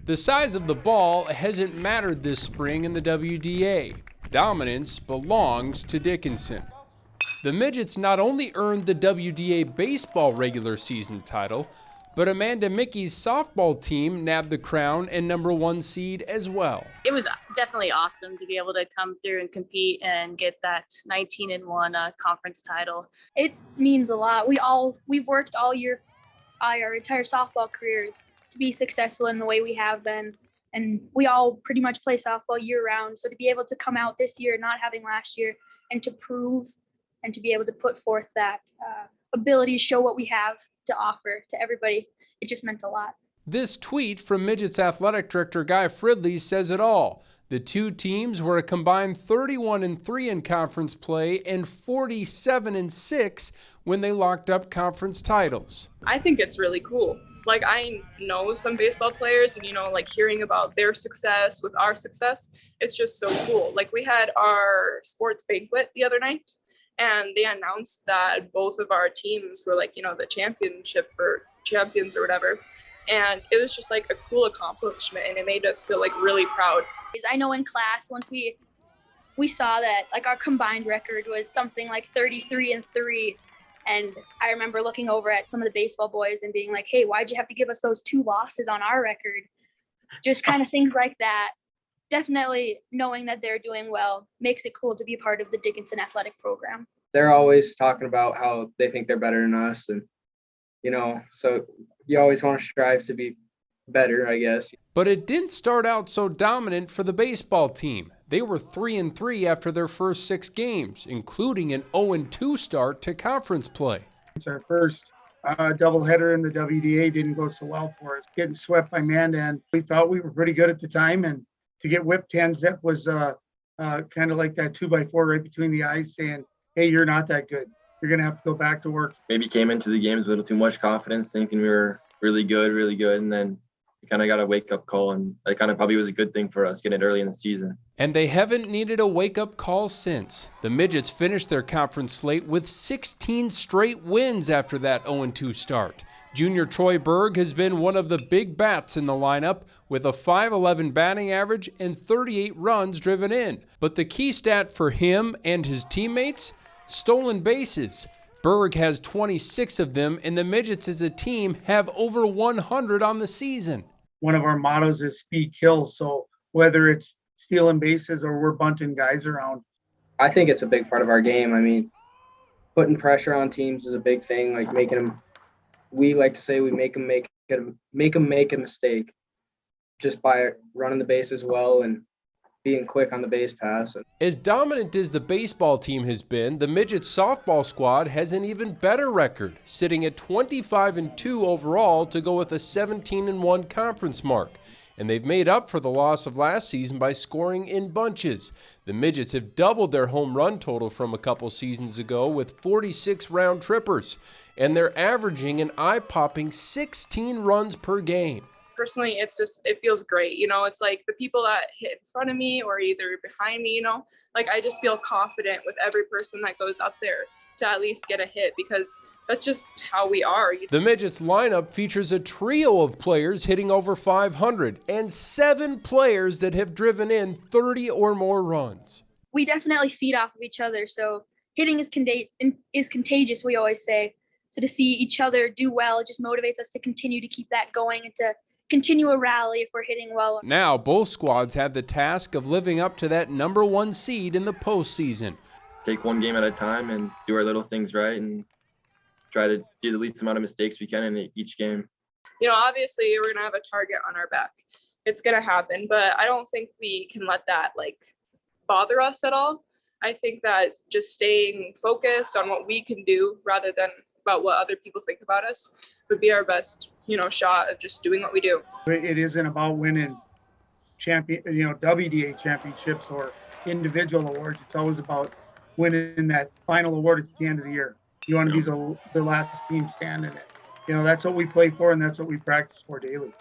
The size of the ball hasn't mattered this spring in the WDA. Dominance belongs to Dickinson. The Midgets not only earned the WDA baseball regular season title, but Amanda Mickey's softball team nabbed the crown and #1 seed as well. It was definitely awesome to be able to come through and compete and get that 19-1 conference title. It means a lot. We've worked all year, our entire softball careers to be successful in the way we have been. And we all pretty much play softball year round. So to be able to come out this year, not having last year, and to prove and to be able to put forth that ability to show what we have to offer to everybody, it just meant a lot. This tweet from Midgets Athletic Director Guy Fridley says it all. The two teams were a combined 31-3 in conference play and 47-6 when they locked up conference titles. I think it's really cool. Like, I know some baseball players, and like hearing about their success with our success, it's just so cool. Like, we had our sports banquet the other night, and they announced that both of our teams were the championship for champions or whatever. And it was just like a cool accomplishment, and it made us feel really proud. I know in class, once we saw that our combined record was something like 33-3. And I remember looking over at some of the baseball boys and being like, hey, why'd you have to give us those 2 losses on our record? Just kind of things like that. Definitely knowing that they're doing well makes it cool to be part of the Dickinson athletic program. They're always talking about how they think they're better than us. And, so you always want to strive to be better, I guess. But it didn't start out so dominant for the baseball team. They were 3-3 after their first 6 games, including an 0-2 start to conference play. It's our first doubleheader in the WDA. Didn't go so well for us. Getting swept by Mandan. We thought we were pretty good at the time, and to get whipped 10-zip was kind of like that 2x4 right between the eyes, saying, hey, you're not that good. You're going to have to go back to work. Maybe came into the games with a little too much confidence, thinking we were really good. And then we kind of got a wake-up call, and that kind of probably was a good thing for us getting it early in the season. And they haven't needed a wake-up call since. The Midgets finished their conference slate with 16 straight wins after that 0-2 start. Junior Troy Berg has been one of the big bats in the lineup with a .511 batting average and 38 runs driven in. But the key stat for him and his teammates? Stolen bases. Berg has 26 of them, and the Midgets as a team have over 100 on the season. One of our mottos is speed kills. So whether it's stealing bases or we're bunting guys around. I think it's a big part of our game. I mean, putting pressure on teams is a big thing, like making them, we like to say we make them make a mistake just by running the bases well and being quick on the base pass. As dominant as the baseball team has been, the Midgets softball squad has an even better record, sitting at 25-2 overall to go with a 17-1 conference mark. And they've made up for the loss of last season by scoring in bunches. The Midgets have doubled their home run total from a couple seasons ago with 46 round trippers, and they're averaging an eye-popping 16 runs per game. Personally, it feels great. It's like the people that hit in front of me or either behind me, I just feel confident with every person that goes up there to at least get a hit, because that's just how we are. The Midgets lineup features a trio of players hitting over 500 and 7 players that have driven in 30 or more runs. We definitely feed off of each other. So hitting is contagious, we always say. So to see each other do well, it just motivates us to continue to keep that going and to continue a rally if we're hitting well. Now both squads have the task of living up to that #1 seed in the postseason. Take one game at a time and do our little things right and try to do the least amount of mistakes we can in each game. Obviously we're going to have a target on our back. It's going to happen, but I don't think we can let that bother us at all. I think that just staying focused on what we can do rather than about what other people think about us would be our best, shot of just doing what we do. It isn't about winning WDA championships or individual awards. It's always about winning that final award at the end of the year. You want to be the last team standing it. That's what we play for, and that's what we practice for daily.